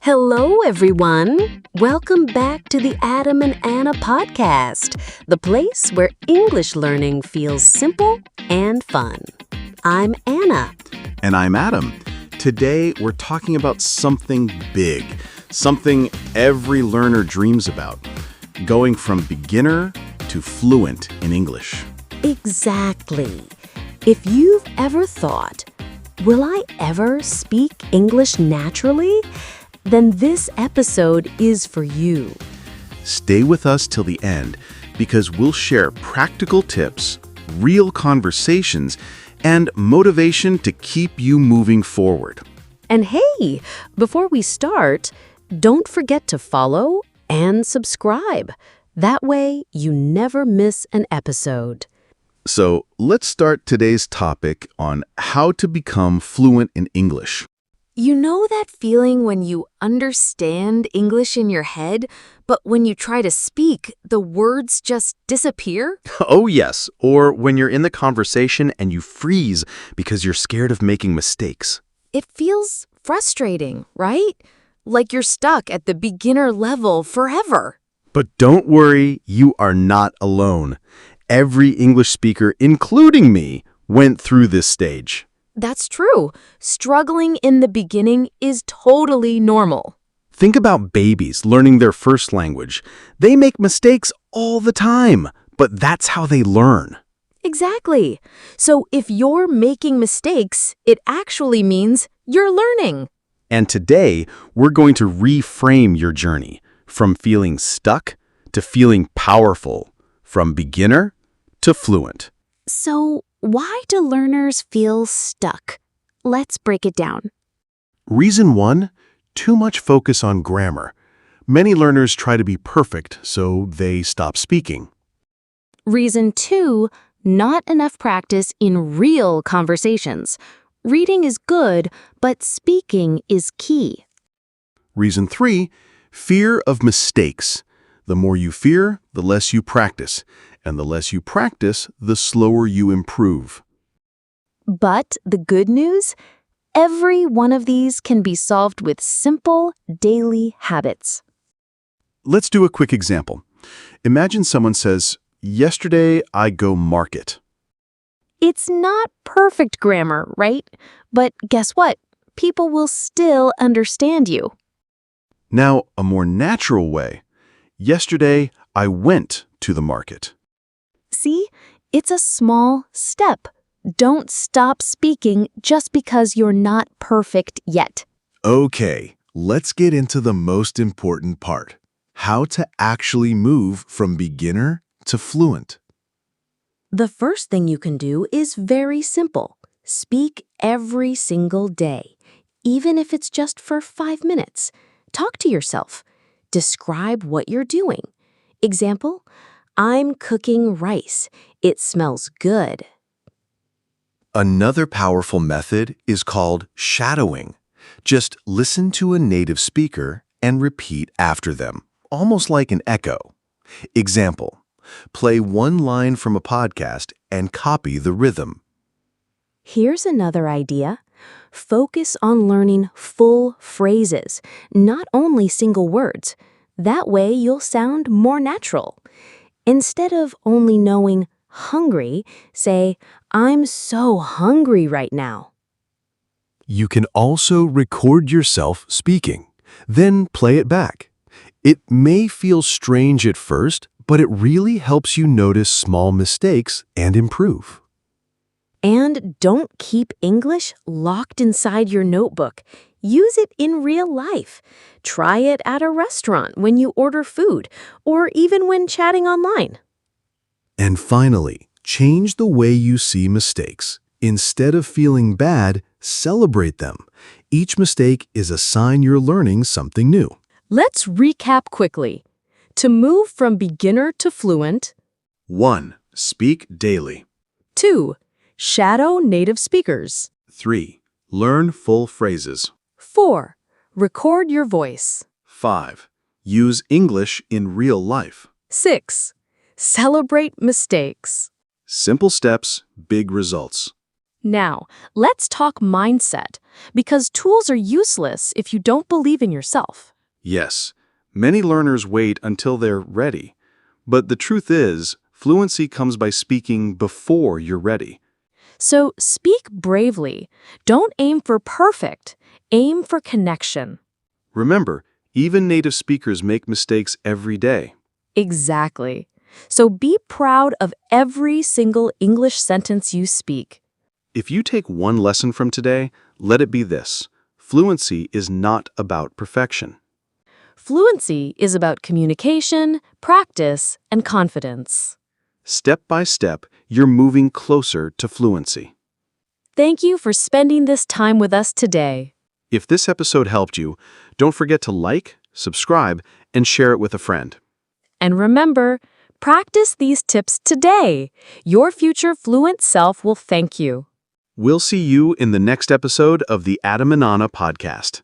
Hello, everyone. Welcome back to the Adam and Anna podcast, the place where English learning feels simple and fun. I'm Anna. And I'm Adam. Today, we're talking about something big, something every learner dreams about, going from beginner to fluent in English. Exactly. If you've ever thought, will I ever speak English naturally? Then this episode is for you. Stay with us till the end because we'll share practical tips, real conversations, and motivation to keep you moving forward. And hey, before we start, don't forget to follow and subscribe. That way, you never miss an episode. So let's start today's topic on how to become fluent in English. You know that feeling when you understand English in your head, but when you try to speak, the words just disappear? Oh, yes. Or when you're in the conversation and you freeze because you're scared of making mistakes. It feels frustrating, right? Like you're stuck at the beginner level forever. But don't worry, you are not alone. Every English speaker, including me, went through this stage. That's true. Struggling in the beginning is totally normal. Think about babies learning their first language. They make mistakes all the time, but that's how they learn. Exactly. So if you're making mistakes, it actually means you're learning. And today, we're going to reframe your journey from feeling stuck to feeling powerful, from beginner to fluent. So, why do learners feel stuck? Let's break it down. Reason 1, too much focus on grammar. Many learners try to be perfect, so they stop speaking. Reason 2, not enough practice in real conversations. Reading is good, but speaking is key. Reason 3, fear of mistakes. The more you fear, the less you practice. And the less you practice, the slower you improve. But the good news? Every one of these can be solved with simple, daily habits. Let's do a quick example. Imagine someone says, "Yesterday I go market." It's not perfect grammar, right? But guess what? People will still understand you. Now, a more natural way. Yesterday I went to the market. See? It's a small step. Don't stop speaking just because you're not perfect yet. Okay, let's get into the most important part. How to actually move from beginner to fluent. The first thing you can do is very simple. Speak every single day, even if it's just for 5 minutes. Talk to yourself. Describe what you're doing. Example, I'm cooking rice. It smells good. Another powerful method is called shadowing. Just listen to a native speaker and repeat after them, almost like an echo. Example, play one line from a podcast and copy the rhythm. Here's another idea. Focus on learning full phrases, not only single words. That way you'll sound more natural. Instead of only knowing hungry, say, I'm so hungry right now. You can also record yourself speaking, then play it back. It may feel strange at first, but it really helps you notice small mistakes and improve. And don't keep English locked inside your notebook. Use it in real life. Try it at a restaurant when you order food, or even when chatting online. And finally, change the way you see mistakes. Instead of feeling bad, celebrate them. Each mistake is a sign you're learning something new. Let's recap quickly. To move from beginner to fluent. 1. Speak daily. 2. Shadow native speakers. 3. Learn full phrases. 4. Record your voice. 5. Use English in real life. 6. Celebrate mistakes. Simple steps, big results. Now, let's talk mindset, because tools are useless if you don't believe in yourself. Yes, many learners wait until they're ready. But the truth is, fluency comes by speaking before you're ready. So speak bravely. Don't aim for perfect. Aim for connection. Remember, even native speakers make mistakes every day. Exactly. So be proud of every single English sentence you speak. If you take one lesson from today, let it be this: fluency is not about perfection. Fluency is about communication, practice, and confidence. Step by step, you're moving closer to fluency. Thank you for spending this time with us today. If this episode helped you, don't forget to like, subscribe, and share it with a friend. And remember, practice these tips today. Your future fluent self will thank you. We'll see you in the next episode of the Adam and Anna podcast.